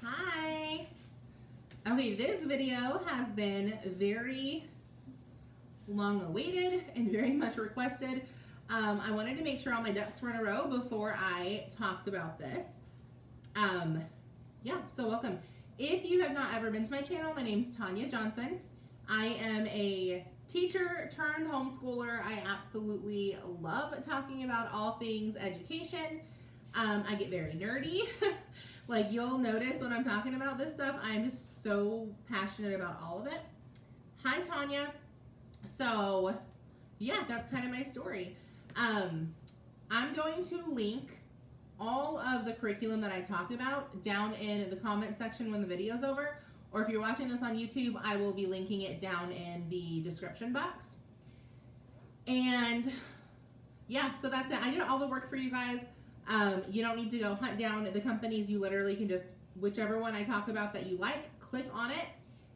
Hi. Okay, this video has been very long awaited and very much requested. I wanted to make sure all my ducks were in a row before I talked about this. So welcome. If you have not ever been to my channel, my name is Tanya Johnson. I am a teacher turned homeschooler. I absolutely love talking about all things education. I get very nerdy. Like, you'll notice when I'm talking about this stuff, I'm just so passionate about all of it. Hi, Tanya. So, yeah, that's kind of my story. I'm going to link all of the curriculum that I talked about down in the comment section when the video's over. Or if you're watching this on YouTube, I will be linking it down in the description box. And, yeah, so that's it. I did all the work for you guys. You don't need to go hunt down the companies. You literally can just, whichever one I talk about that you like, click on it,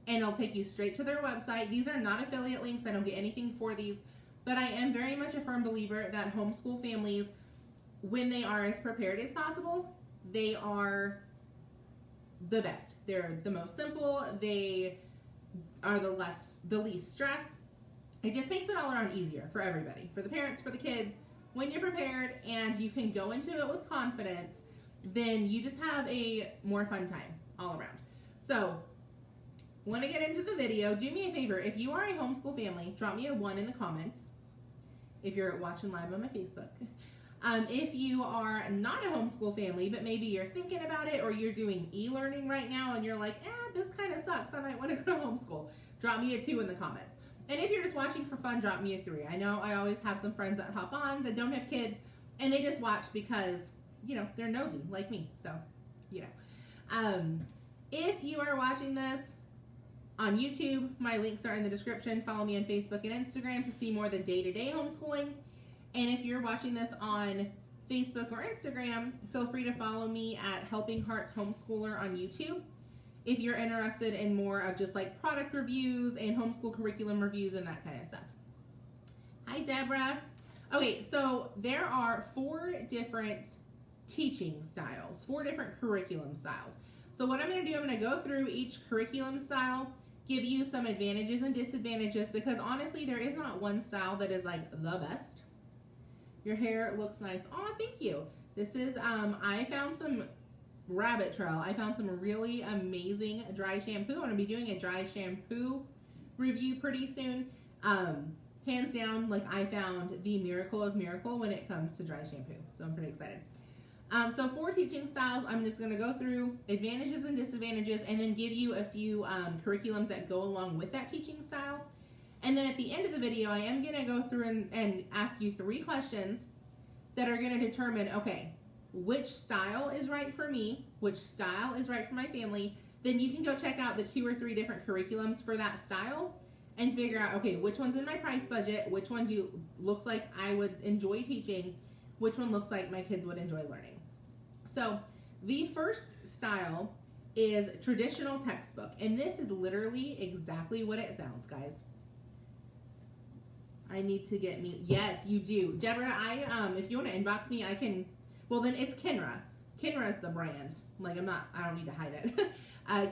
and it'll take you straight to their website. These are not affiliate links. I don't get anything for these, but I am very much a firm believer that homeschool families, when they are as prepared as possible, they are the best. They're the most simple. They are the least stress. It just makes it all around easier for everybody, for the parents, for the kids. When you're prepared and you can go into it with confidence, then you just have a more fun time all around. So, want to get into the video. Do me a favor. If you are a homeschool family, drop me a 1 in the comments if you're watching live on my Facebook. If you are not a homeschool family, but maybe you're thinking about it or you're doing e-learning right now and you're like, this kind of sucks. I might want to go to homeschool. Drop me a 2 in the comments. And if you're just watching for fun, drop me a 3. I know I always have some friends that hop on that don't have kids, and they just watch because, they're nosy like me. So, if you are watching this on YouTube, my links are in the description. Follow me on Facebook and Instagram to see more of the day-to-day homeschooling. And if you're watching this on Facebook or Instagram, feel free to follow me at Helping Hearts Homeschooler on YouTube. If you're interested in more of just like product reviews and homeschool curriculum reviews and that kind of stuff. Hi, Deborah. Okay, so there are 4 different teaching styles, 4 different curriculum styles. So what I'm going to do, I'm going to go through each curriculum style, give you some advantages and disadvantages, because honestly, there is not one style that is like the best. Your hair looks nice. Oh, thank you. This is, I found some rabbit trail. I found some really amazing dry shampoo. I'm going to be doing a dry shampoo review pretty soon. Hands down, like, I found the miracle of miracle when it comes to dry shampoo. So I'm pretty excited. So 4 teaching styles. I'm just going to go through advantages and disadvantages and then give you a few curriculums that go along with that teaching style. And then at the end of the video, I am going to go through and ask you 3 questions that are going to determine, okay, which style is right for me, which style is right for my family. Then you can go check out the 2 or 3 different curriculums for that style and figure out, okay, which one's in my price budget, which one looks like I would enjoy teaching, which one looks like my kids would enjoy learning. So the first style is traditional textbook, and this is literally exactly what it sounds, guys. I need to get me, yes, you do. Deborah, if you want to inbox me, I can. Well, then it's Kenra. Kenra is the brand. Like, I don't need to hide it.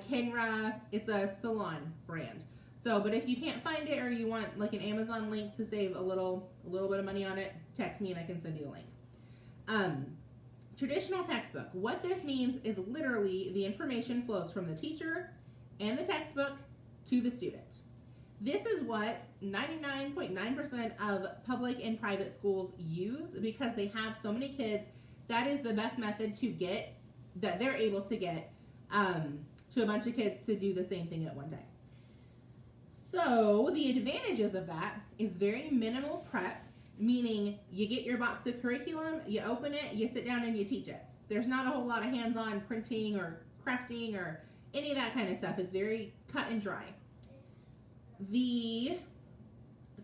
Kenra, it's a salon brand. So, but if you can't find it or you want like an Amazon link to save a little bit of money on it, text me and I can send you a link. Traditional textbook. What this means is literally the information flows from the teacher and the textbook to the student. This is what 99.9% of public and private schools use because they have so many kids. That is the best method that they're able to get to a bunch of kids to do the same thing at one time. So the advantages of that is very minimal prep, meaning you get your box of curriculum, you open it, you sit down and you teach it. There's not a whole lot of hands-on printing or crafting or any of that kind of stuff. It's very cut and dry.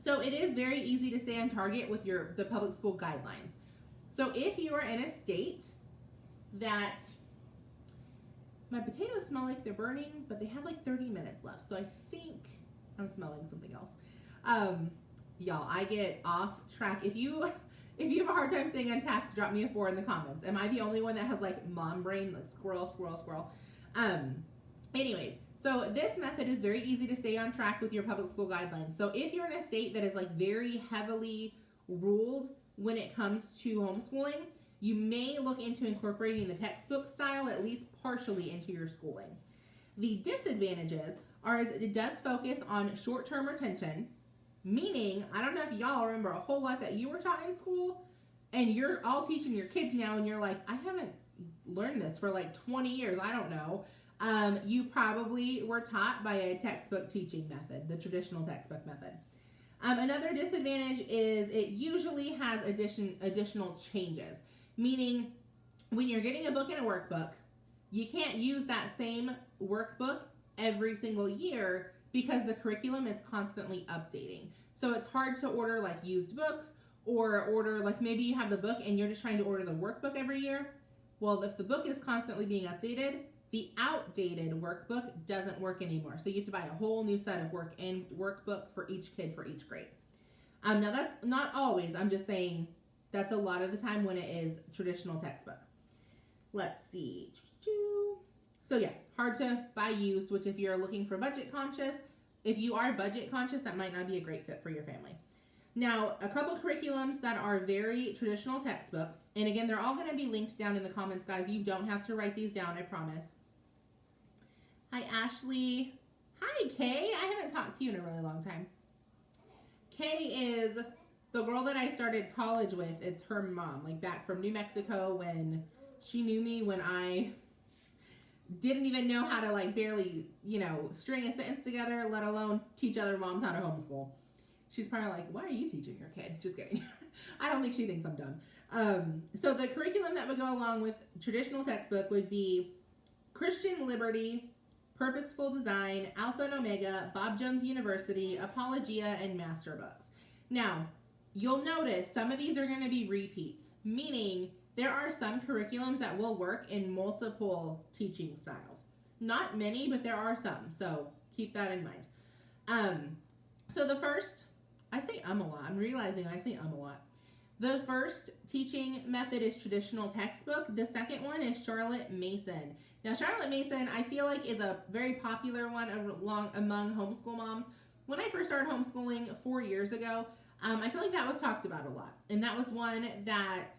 So it is very easy to stay on target with the public school guidelines. So if you are in a state that, my potatoes smell like they're burning, but they have like 30 minutes left. So I think I'm smelling something else. Y'all, I get off track. If you have a hard time staying on task, drop me a 4 in the comments. Am I the only one that has like mom brain, like squirrel? Anyways, so this method is very easy to stay on track with your public school guidelines. So if you're in a state that is like very heavily ruled when it comes to homeschooling, you may look into incorporating the textbook style at least partially into your schooling. The disadvantages are as it does focus on short-term retention, meaning, I don't know if y'all remember a whole lot that you were taught in school, and you're all teaching your kids now, and you're like, I haven't learned this for like 20 years, I don't know. You probably were taught by a textbook teaching method, the traditional textbook method. Another disadvantage is it usually has additional changes, meaning when you're getting a book and a workbook, you can't use that same workbook every single year because the curriculum is constantly updating. So it's hard to order like used books or order like maybe you have the book and you're just trying to order the workbook every year. Well, if the book is constantly being updated, the outdated workbook doesn't work anymore. So you have to buy a whole new set of workbook for each kid for each grade. Now that's not always, I'm just saying that's a lot of the time when it is traditional textbook. Let's see. So yeah, hard to buy used, which if you're looking for budget conscious, if you are budget conscious, that might not be a great fit for your family. Now, a couple curriculums that are very traditional textbook, and again, they're all going to be linked down in the comments, guys. You don't have to write these down, I promise. Hi, Ashley. Hi, Kay. I haven't talked to you in a really long time. Kay is the girl that I started college with. It's her mom, like back from New Mexico when she knew me when I didn't even know how to like barely, string a sentence together, let alone teach other moms how to homeschool. She's probably like, why are you teaching your kid? Just kidding. I don't think she thinks I'm dumb. So the curriculum that would go along with traditional textbook would be Christian Liberty, Purposeful Design, Alpha and Omega, Bob Jones University, Apologia, and Master Books. Now, you'll notice some of these are going to be repeats, meaning there are some curriculums that will work in multiple teaching styles. Not many, but there are some, so keep that in mind. So the first, I say a lot. I'm realizing I say a lot. The first teaching method is traditional textbook. The second one is Charlotte Mason. Now, Charlotte Mason, I feel like is a very popular one among homeschool moms. When I first started homeschooling 4 years ago, I feel like that was talked about a lot. And that was one that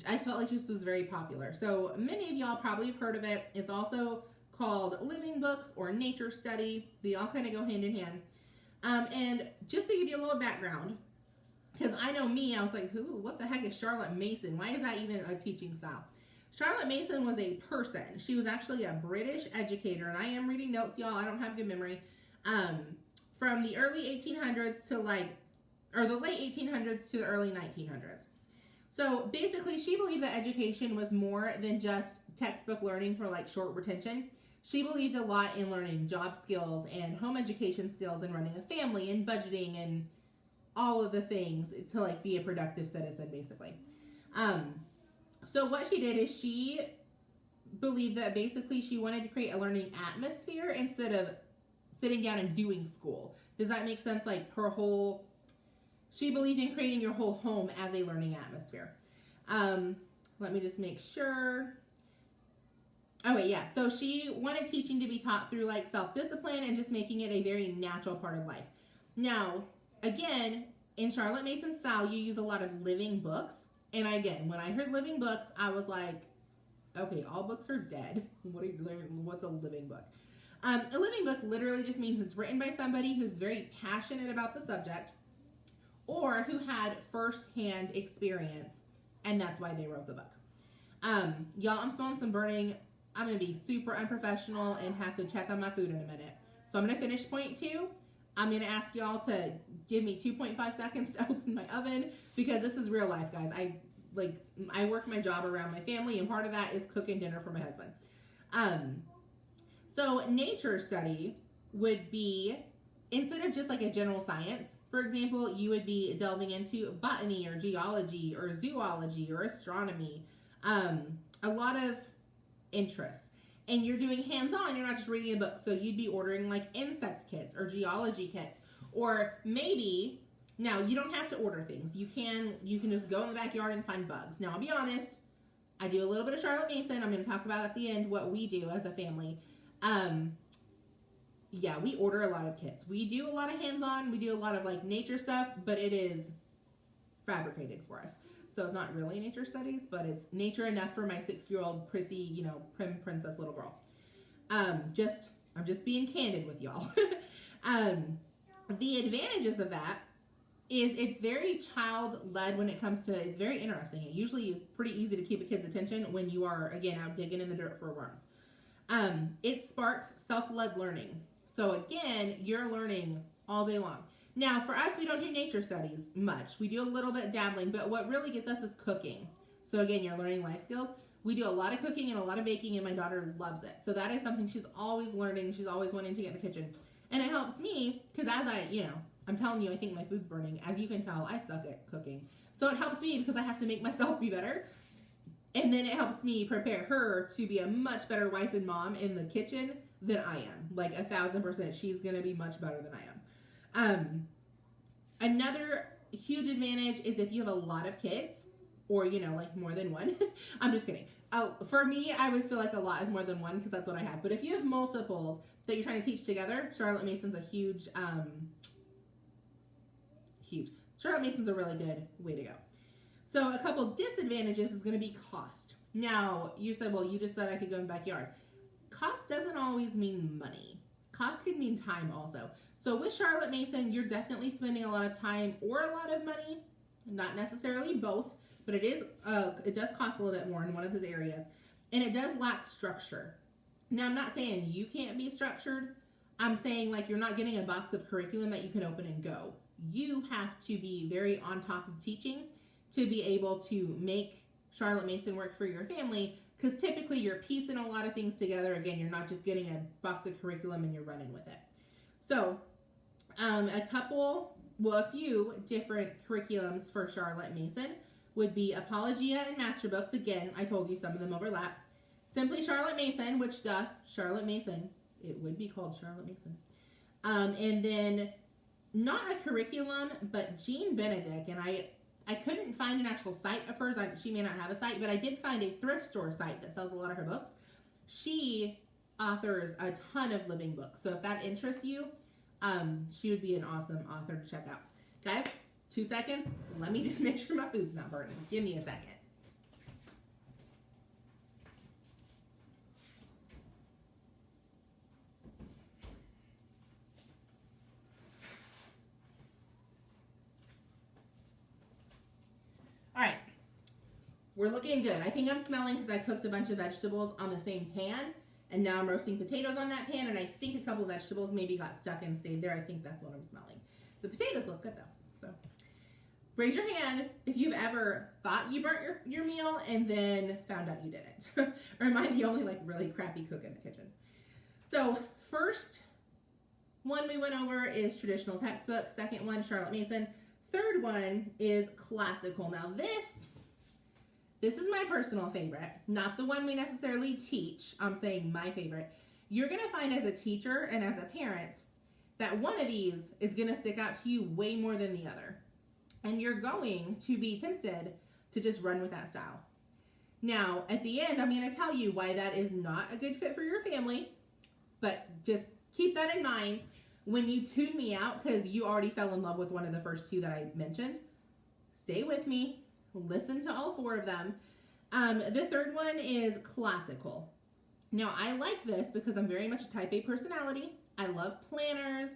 I felt like this was very popular. So many of y'all probably have heard of it. It's also called Living Books or Nature Study. They all kind of go hand in hand. And just to give you a little background, because I know me, I was like, what the heck is Charlotte Mason? Why is that even a teaching style? Charlotte Mason was a person. She was actually a British educator, and I am reading notes, y'all. I don't have good memory. From the early 1800s to the late 1800s to the early 1900s. So basically, she believed that education was more than just textbook learning for like short retention. She believed a lot in learning job skills and home education skills and running a family and budgeting and all of the things to like be a productive citizen, basically. So what she did is she believed that basically she wanted to create a learning atmosphere instead of sitting down and doing school. Does that make sense? Like she believed in creating your whole home as a learning atmosphere. Let me just make sure. Oh wait, yeah. So she wanted teaching to be taught through like self-discipline and just making it a very natural part of life. Now, again, in Charlotte Mason style, you use a lot of living books. And again, when I heard living books, I was like, okay, all books are dead. What's a living book? A living book literally just means it's written by somebody who's very passionate about the subject or who had first-hand experience, and that's why they wrote the book. Y'all, I'm smelling some burning. I'm going to be super unprofessional and have to check on my food in a minute. So I'm going to finish point 2. I'm going to ask y'all to give me 2.5 seconds to open my oven because this is real life, guys. I work my job around my family, and part of that is cooking dinner for my husband. So nature study would be, instead of just like a general science, for example, you would be delving into botany or geology or zoology or astronomy, a lot of interests. And you're doing hands-on, you're not just reading a book. So you'd be ordering like insect kits or geology kits. Or maybe, now you don't have to order things. You can just go in the backyard and find bugs. Now I'll be honest, I do a little bit of Charlotte Mason. I'm going to talk about at the end what we do as a family. Yeah, we order a lot of kits. We do a lot of hands-on. We do a lot of like nature stuff, but it is fabricated for us. So it's not really nature studies, but it's nature enough for my 6-year-old prissy, you know, prim princess little girl. I'm just being candid with y'all. The advantages of that is it's very child-led when it comes to, it's very interesting. It usually is pretty easy to keep a kid's attention when you are, again, out digging in the dirt for worms. It sparks self-led learning. So again, you're learning all day long. Now, for us, we don't do nature studies much. We do a little bit dabbling, but what really gets us is cooking. So again, you're learning life skills. We do a lot of cooking and a lot of baking, and my daughter loves it. So that is something she's always learning. She's always wanting to get in the kitchen. And it helps me, because as I'm telling you, I think my food's burning. As you can tell, I suck at cooking. So it helps me because I have to make myself be better. And then it helps me prepare her to be a much better wife and mom in the kitchen than I am. Like 1,000%. She's going to be much better than I am. Another huge advantage is if you have a lot of kids, or, you know, like more than one. I'm just kidding. For me, I would feel like a lot is more than one because that's what I have. But if you have multiples that you're trying to teach together, Charlotte Mason's a huge. Charlotte Mason's a really good way to go. So a couple disadvantages is going to be cost. Now, you said, well, you just said I could go in the backyard. Cost doesn't always mean money. Cost can mean time also. So with Charlotte Mason, you're definitely spending a lot of time or a lot of money. Not necessarily both, but it does cost a little bit more in one of those areas. And it does lack structure. Now, I'm not saying you can't be structured. I'm saying like you're not getting a box of curriculum that you can open and go. You have to be very on top of teaching to be able to make Charlotte Mason work for your family, because typically you're piecing a lot of things together. Again, you're not just getting a box of curriculum and you're running with it. So a few different curriculums for Charlotte Mason would be Apologia and Master Books. Again, I told you some of them overlap. Simply Charlotte Mason, which Charlotte Mason, it would be called Charlotte Mason. And then not a curriculum, but Jeanne Benedict, and I couldn't find an actual site of hers. She may not have a site, but I did find a thrift store site that sells a lot of her books. She authors a ton of living books. So if that interests you, she would be an awesome author to check out. Guys, 2 seconds. Let me just make sure my food's not burning. Give me a second. All right, we're looking good. I think I'm smelling because I cooked a bunch of vegetables on the same pan, and now I'm roasting potatoes on that pan, and I think a couple vegetables maybe got stuck and stayed there. I think that's what I'm smelling. The potatoes look good though, so raise your hand if you've ever thought you burnt your meal and then found out you didn't. Or am I the only like really crappy cook in the kitchen? So first one we went over is traditional textbook. Second one, Charlotte Mason. Third one is classical. Now this is my personal favorite, not the one we necessarily teach. I'm saying my favorite. You're going to find as a teacher and as a parent that one of these is going to stick out to you way more than the other. And you're going to be tempted to just run with that style. Now, at the end, I'm going to tell you why that is not a good fit for your family, but just keep that in mind when you tune me out, because you already fell in love with one of the first two that I mentioned. Stay with me. Listen to all 4 of them. The third one is classical. Now, I like this because I'm very much a type A personality. I love planners.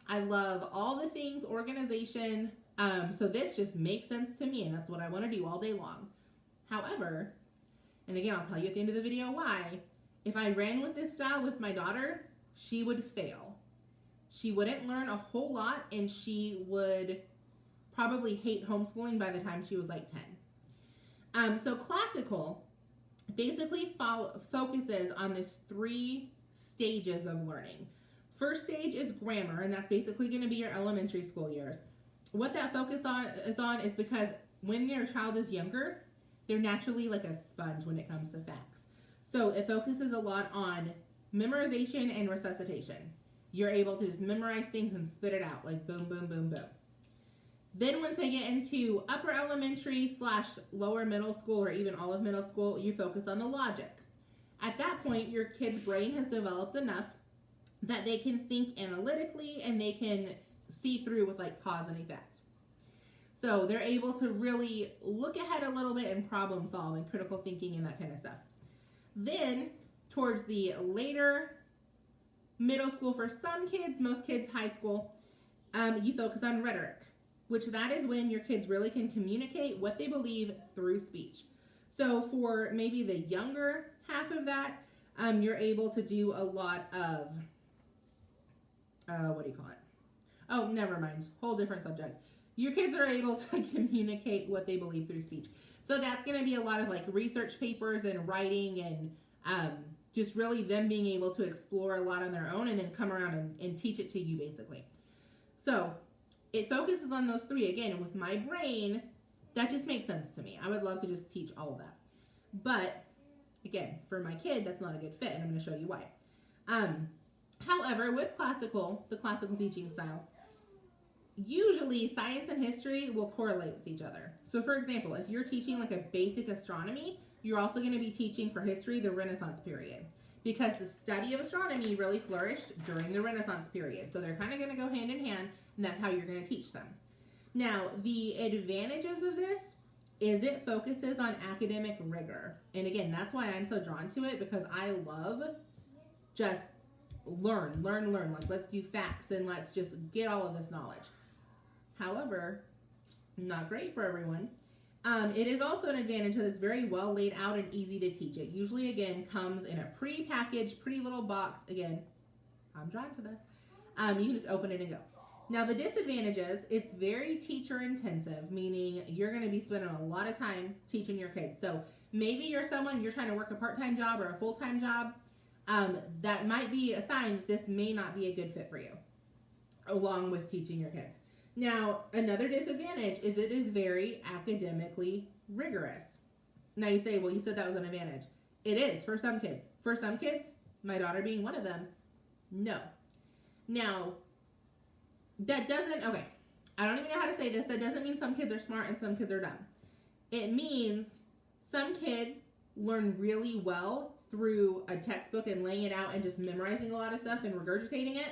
I love all the things, organization. So this just makes sense to me, and that's what I want to do all day long. However, and again, I'll tell you at the end of the video why, if I ran with this style with my daughter, she would fail. She wouldn't learn a whole lot, and she would probably hate homeschooling by the time she was like 10. So classical basically focuses on this 3 stages of learning. First stage is grammar, and that's basically going to be your elementary school years. What that focus is because when your child is younger, they're naturally like a sponge when it comes to facts. So it focuses a lot on memorization and resuscitation. You're able to just memorize things and spit it out like boom, boom, boom, boom. Then once they get into upper elementary / lower middle school, or even all of middle school, you focus on the logic. At that point, your kid's brain has developed enough that they can think analytically and they can see through with like cause and effect. So they're able to really look ahead a little bit and problem solve and critical thinking and that kind of stuff. Then towards the later middle school for some kids, most kids high school, you focus on rhetoric, which that is when your kids really can communicate what they believe through speech. So for maybe the younger half of that, you're able to do a lot of, what do you call it? Oh, never mind. Whole different subject. Your kids are able to communicate what they believe through speech. So that's going to be a lot of like research papers and writing and just really them being able to explore a lot on their own and then come around and teach it to you basically. So it focuses on those three again. And with my brain, that just makes sense to me. I would love to just teach all of that. But again, for my kid, that's not a good fit, and I'm going to show you why. However, with the classical teaching style, usually science and history will correlate with each other. So for example, if you're teaching like a basic astronomy, you're also going to be teaching for history the Renaissance period, because the study of astronomy really flourished during the Renaissance period. So they're kind of going to go hand in hand, and that's how you're going to teach them. Now, the advantages of this is it focuses on academic rigor. And again, that's why I'm so drawn to it, because I love just learn. Like, let's do facts and let's just get all of this knowledge. However, not great for everyone. It is also an advantage that it's very well laid out and easy to teach. It usually, again, comes in a pre-packaged, pretty little box. Again, I'm drawn to this. You can just open it and go. Now, the disadvantages, it's very teacher intensive, meaning you're going to be spending a lot of time teaching your kids. So maybe you're trying to work a part-time job or a full-time job. That might be a sign this may not be a good fit for you, along with teaching your kids. Now, another disadvantage is it is very academically rigorous. Now you say, well, you said that was an advantage. It is for some kids. For some kids, my daughter being one of them, no. Now, that doesn't, okay, I don't even know how to say this. That doesn't mean some kids are smart and some kids are dumb. It means some kids learn really well through a textbook and laying it out and just memorizing a lot of stuff and regurgitating it.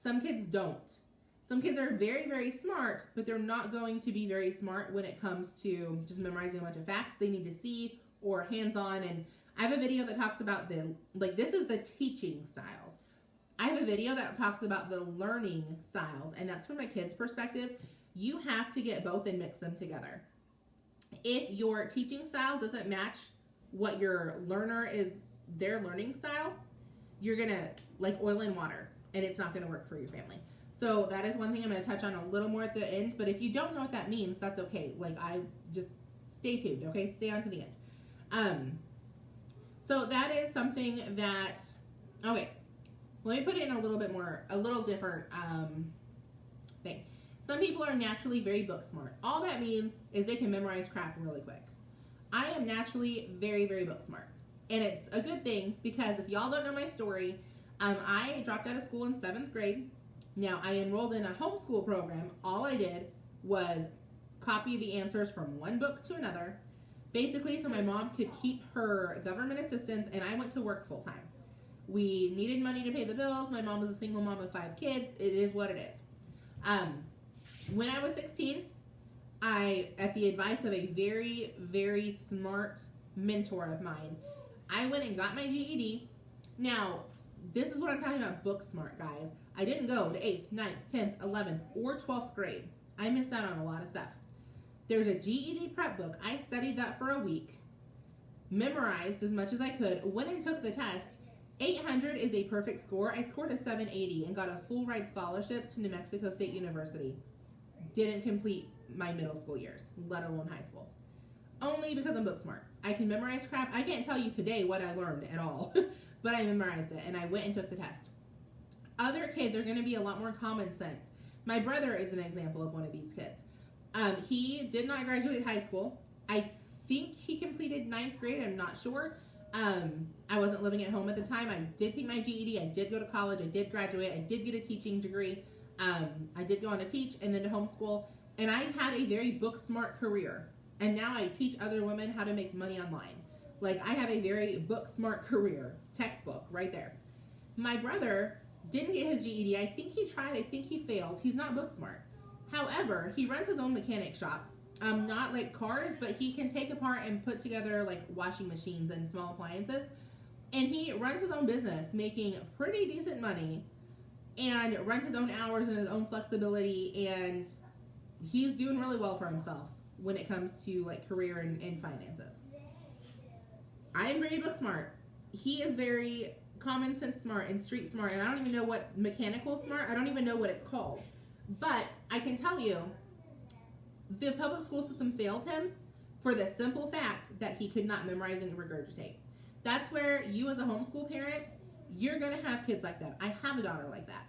Some kids don't. Some kids are very, very smart, but they're not going to be very smart when it comes to just memorizing a bunch of facts they need to see or hands-on. And I have a video that talks about this is the teaching styles. I have a video that talks about the learning styles, and that's from a kid's perspective. You have to get both and mix them together. If your teaching style doesn't match what your learner is, their learning style, you're going to like oil and water, and it's not going to work for your family. So that is one thing I'm going to touch on a little more at the end, but if you don't know what that means, that's okay. Like, I just stay tuned, okay? Stay on to the end. So that is something that, okay, let me put it in a little different thing. Some people are naturally very book smart. All that means is they can memorize crap really quick. I am naturally very, very book smart. And it's a good thing, because if y'all don't know my story, I dropped out of school in 7th grade. Now, I enrolled in a homeschool program. All I did was copy the answers from one book to another, basically so my mom could keep her government assistance, and I went to work full-time. We needed money to pay the bills. My mom was a single mom of 5 kids. It is what it is. When I was 16, at the advice of a very, very smart mentor of mine, I went and got my GED. Now, this is what I'm talking about, book smart, guys. I didn't go to 8th, 9th, 10th, 11th, or 12th grade. I missed out on a lot of stuff. There's a GED prep book. I studied that for a week, memorized as much as I could, went and took the test. 800 is a perfect score. I scored a 780 and got a full ride scholarship to New Mexico State University. Didn't complete my middle school years, let alone high school. Only because I'm book smart. I can memorize crap. I can't tell you today what I learned at all, but I memorized it, and I went and took the test. Other kids are going to be a lot more common sense. My brother is an example of one of these kids. He did not graduate high school. I think he completed 9th grade. I'm not sure. I wasn't living at home at the time. I did take my GED. I did go to college. I did graduate. I did get a teaching degree. I did go on to teach and then to homeschool. And I had a very book smart career. And now I teach other women how to make money online. Like, I have a very book smart career. Textbook right there. My brother didn't get his GED. I think he tried. I think he failed. He's not book smart. However, he runs his own mechanic shop. Not like cars, but he can take apart and put together like washing machines and small appliances. And he runs his own business, making pretty decent money, and runs his own hours and his own flexibility, and he's doing really well for himself when it comes to like career and finances. I am very book smart. He is very common sense smart and street smart, and I don't even know what mechanical smart, I don't even know what it's called. But I can tell you, the public school system failed him for the simple fact that he could not memorize and regurgitate. That's where you as a homeschool parent, you're going to have kids like that. I have a daughter like that.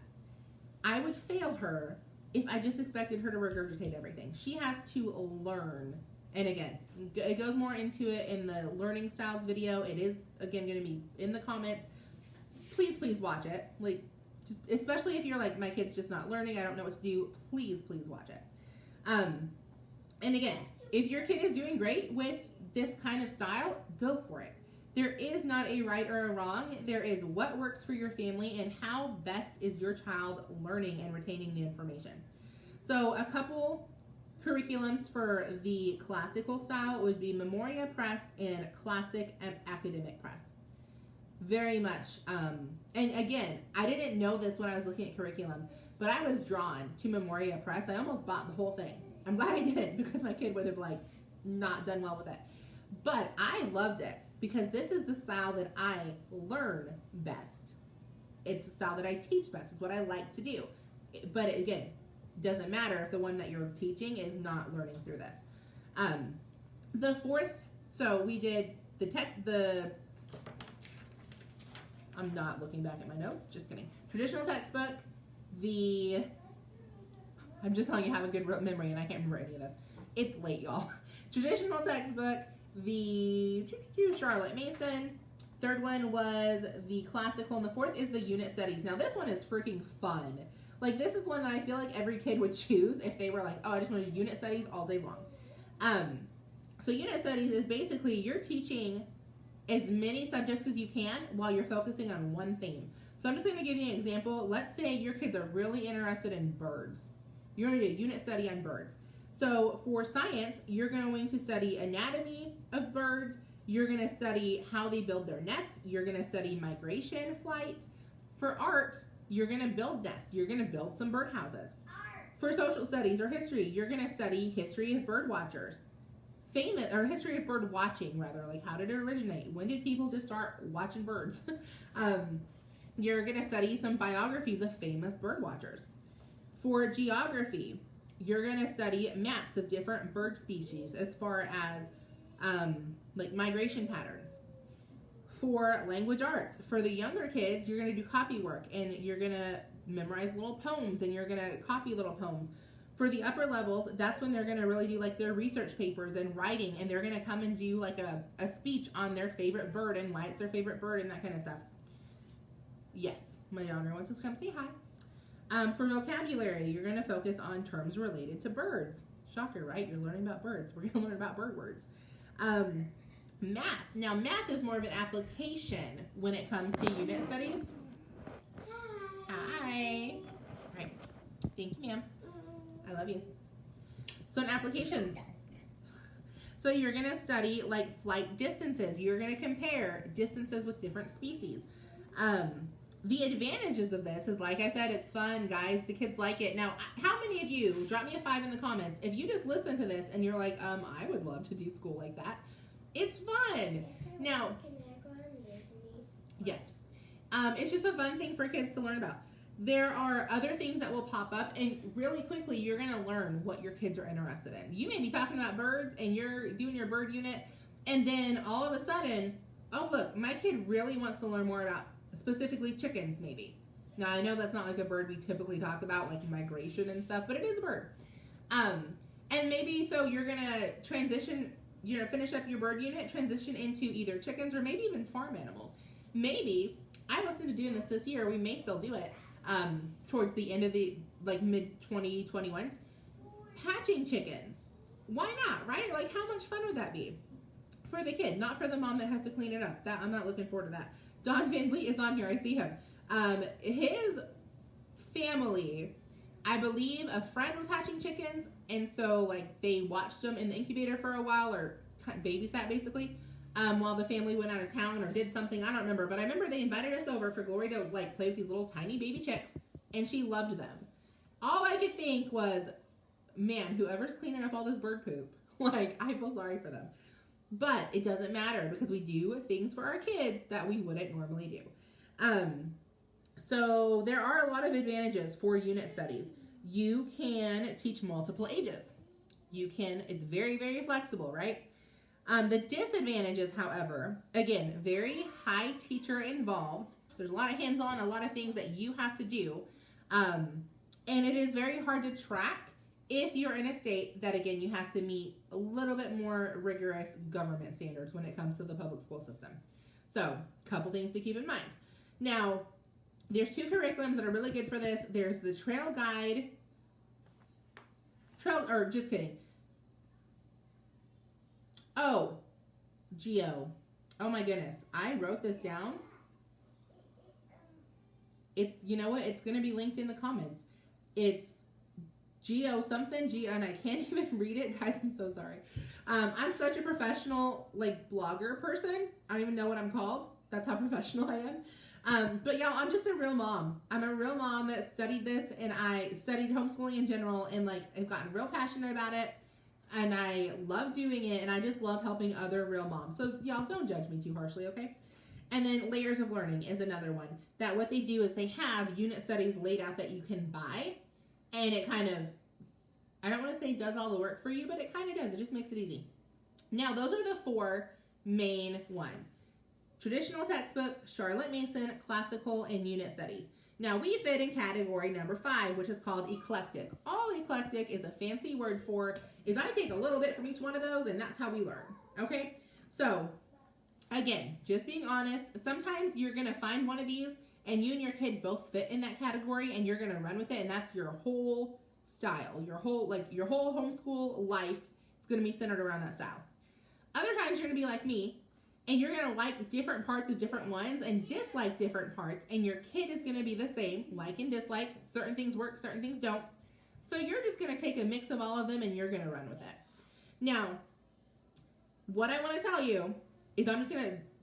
I would fail her if I just expected her to regurgitate everything. She has to learn. And again, it goes more into it in the learning styles video. It is, again, going to be in the comments. Please watch it. Like, just, especially if you're like, my kid's just not learning, I don't know what to do, please watch it. And again, if your kid is doing great with this kind of style, go for it. There is not a right or a wrong. There is what works for your family and how best is your child learning and retaining the information. So a couple curriculums for the classical style would be Memoria Press and Classic and Academic Press. Very much. And again, I didn't know this when I was looking at curriculums, but I was drawn to Memoria Press. I almost bought the whole thing. I'm glad I didn't, because my kid would have like not done well with it. But I loved it because this is the style that I learn best. It's the style that I teach best. It's what I like to do. But again, doesn't matter if the one that you're teaching is not learning through this. The fourth, so we did I'm not looking back at my notes, just kidding. Traditional textbook, I'm just telling you I have a good memory and I can't remember any of this. It's late, y'all. Traditional textbook, the Charlotte Mason. Third one was the classical, and the fourth is the unit studies. Now this one is freaking fun. Like, this is one that I feel like every kid would choose if they were like, oh, I just want to do unit studies all day long. So unit studies is basically you're teaching as many subjects as you can while you're focusing on one theme. So I'm just going to give you an example. Let's say your kids are really interested in birds. You're going to do a unit study on birds. So for science, you're going to study anatomy of birds. You're going to study how they build their nests. You're going to study migration, flight. For art, you're going to build nests. You're going to build some birdhouses. For social studies or history, you're going to study history of bird watchers. History of bird watching, rather. Like, how did it originate? When did people just start watching birds? You're going to study some biographies of famous bird watchers. For geography, you're going to study maps of different bird species as far as like migration patterns. For language arts, for the younger kids, you're going to do copy work and you're going to memorize little poems and you're going to copy little poems. For the upper levels, that's when they're going to really do like their research papers and writing, and they're going to come and do like a speech on their favorite bird and why it's their favorite bird and that kind of stuff. Yes, my daughter wants us to come say hi. For vocabulary, you're going to focus on terms related to birds. Shocker, right? You're learning about birds. We're going to learn about bird words. Math. Now, math is more of an application when it comes to unit studies. Hi. All right. Thank you, ma'am. I love you. So an application. So you're going to study like flight distances. You're going to compare distances with different species. The advantages of this is, like I said, it's fun, guys. The kids like it. Now, how many of you, drop me a 5 in the comments, if you just listen to this and you're like, I would love to do school like that. It's fun. Now, yes. It's just a fun thing for kids to learn about. There are other things that will pop up, and really quickly, you're going to learn what your kids are interested in. You may be talking about birds, and you're doing your bird unit, and then all of a sudden, oh, look, my kid really wants to learn more about specifically chickens, maybe. Now, I know that's not like a bird we typically talk about, like migration and stuff, but it is a bird. And maybe, so you're going to transition, finish up your bird unit, transition into either chickens or maybe even farm animals. Maybe, I looked into doing this year, we may still do it, towards the end of the, like, mid-2021. hatching chickens. Why not, right? Like, how much fun would that be? For the kid, not for the mom that has to clean it up. That I'm not looking forward to that. Don Van Vliet is on here. I see him. His family, I believe a friend was hatching chickens, and so like they watched them in the incubator for a while, or babysat basically, while the family went out of town or did something. I don't remember, but I remember they invited us over for Glory to like play with these little tiny baby chicks, and she loved them. All I could think was, man, whoever's cleaning up all this bird poop, like, I feel sorry for them. But it doesn't matter because we do things for our kids that we wouldn't normally do. So there are a lot of advantages for unit studies. You can teach multiple ages. It's very, very flexible, right? The disadvantages, however, again, very high teacher involved. There's a lot of hands-on, a lot of things that you have to do. And it is very hard to track if you're in a state that, again, you have to meet a little bit more rigorous government standards when it comes to the public school system. So, a couple things to keep in mind. Now, there's 2 curriculums that are really good for this. There's the Trail Guide, just kidding. Oh, Geo. Oh my goodness. I wrote this down. You know what? It's going to be linked in the comments. It's Geo something, and I can't even read it. Guys, I'm so sorry. I'm such a professional, like, blogger person. I don't even know what I'm called. That's how professional I am. But y'all, I'm just a real mom. I'm a real mom that studied this, and I studied homeschooling in general, and, like, I've gotten real passionate about it, and I love doing it, and I just love helping other real moms. So, y'all, don't judge me too harshly, okay? And then layers of learning is another one. That what they do is they have unit studies laid out that you can buy, and it kind of, I don't want to say does all the work for you, but it kind of does. It just makes it easy. Now, those are the 4 main ones. Traditional textbook, Charlotte Mason, classical, and unit studies. Now, we fit in category number 5, which is called eclectic. All eclectic is a fancy word for is I take a little bit from each one of those, and that's how we learn, okay? So, again, just being honest, sometimes you're going to find one of these, and you and your kid both fit in that category, and you're going to run with it, and that's your whole style. Your whole homeschool life is going to be centered around that style. Other times, you're going to be like me, and you're going to like different parts of different ones and dislike different parts, and your kid is going to be the same, like and dislike. Certain things work, certain things don't. So you're just going to take a mix of all of them, and you're going to run with it. Now, what I want to tell you is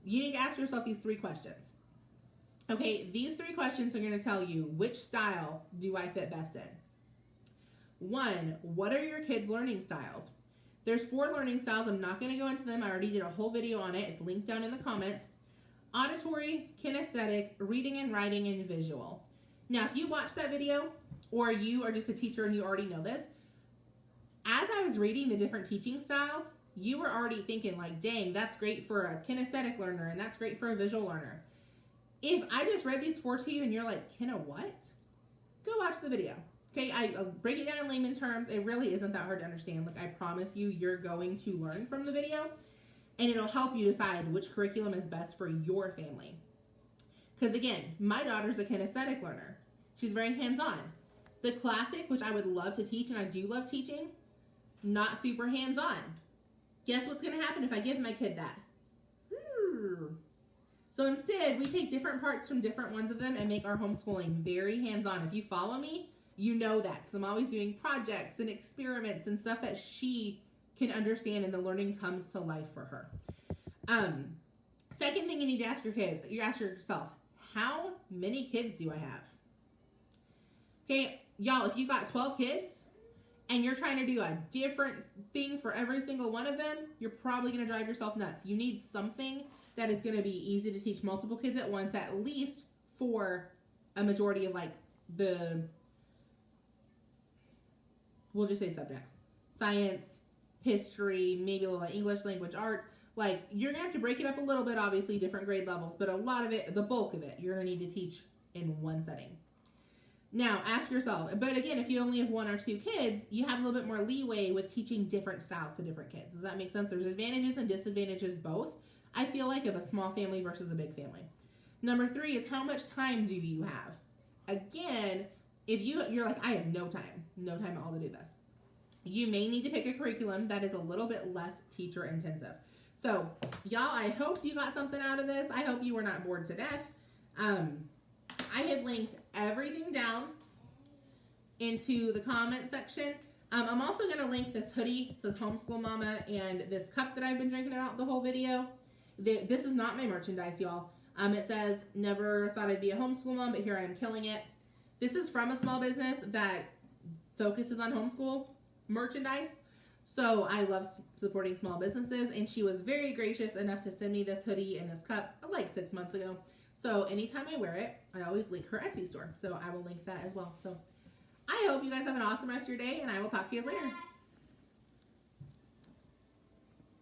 you need to ask yourself these 3 questions. Okay, these 3 questions are going to tell you which style do I fit best in. 1, what are your kids' learning styles? There's 4 learning styles. I'm not going to go into them. I already did a whole video on it. It's linked down in the comments. Auditory, kinesthetic, reading and writing, and visual. Now, if you watch that video, or you are just a teacher and you already know this, as I was reading the different teaching styles, you were already thinking like, dang, that's great for a kinesthetic learner, and that's great for a visual learner. If I just read these 4 to you and you're like, Kenna, what? Go watch the video. Okay, I'll break it down in layman terms. It really isn't that hard to understand. Like, I promise you, you're going to learn from the video, and it'll help you decide which curriculum is best for your family. Because, again, my daughter's a kinesthetic learner. She's very hands-on. The classic, which I would love to teach, and I do love teaching, not super hands-on. Guess what's going to happen if I give my kid that? So instead, we take different parts from different ones of them and make our homeschooling very hands-on. If you follow me, you know that, because I'm always doing projects and experiments and stuff that she can understand, and the learning comes to life for her. Second thing you need to ask ask yourself, how many kids do I have? Okay, y'all, if you got 12 kids and you're trying to do a different thing for every single one of them, you're probably going to drive yourself nuts. You need something that is going to be easy to teach multiple kids at once, at least for a majority of, like, we'll just say subjects. Science, history, maybe a little English, language, arts. Like, you're going to have to break it up a little bit, obviously, different grade levels, but a lot of it, the bulk of it, you're going to need to teach in one setting. Now, ask yourself, but again, if you only have 1 or 2 kids, you have a little bit more leeway with teaching different styles to different kids. Does that make sense? There's advantages and disadvantages both, I feel like, of a small family versus a big family. Number 3 is, how much time do you have? Again, if you're like, I have no time at all to do this. you may need to pick a curriculum that is a little bit less teacher intensive. So, y'all, I hope you got something out of this. I hope you were not bored to death. I have linked everything down into the comment section. I'm also going to link this hoodie. It says Homeschool Mama, and this cup that I've been drinking about the whole video. This is not my merchandise, y'all. It says, never thought I'd be a homeschool mom, but here I am killing it. This is from a small business that focuses on homeschool merchandise. So I love supporting small businesses, and she was very gracious enough to send me this hoodie and this cup like 6 months ago. So anytime I wear it, I always link her Etsy store. So I will link that as well. So I hope you guys have an awesome rest of your day, and I will talk to you guys later.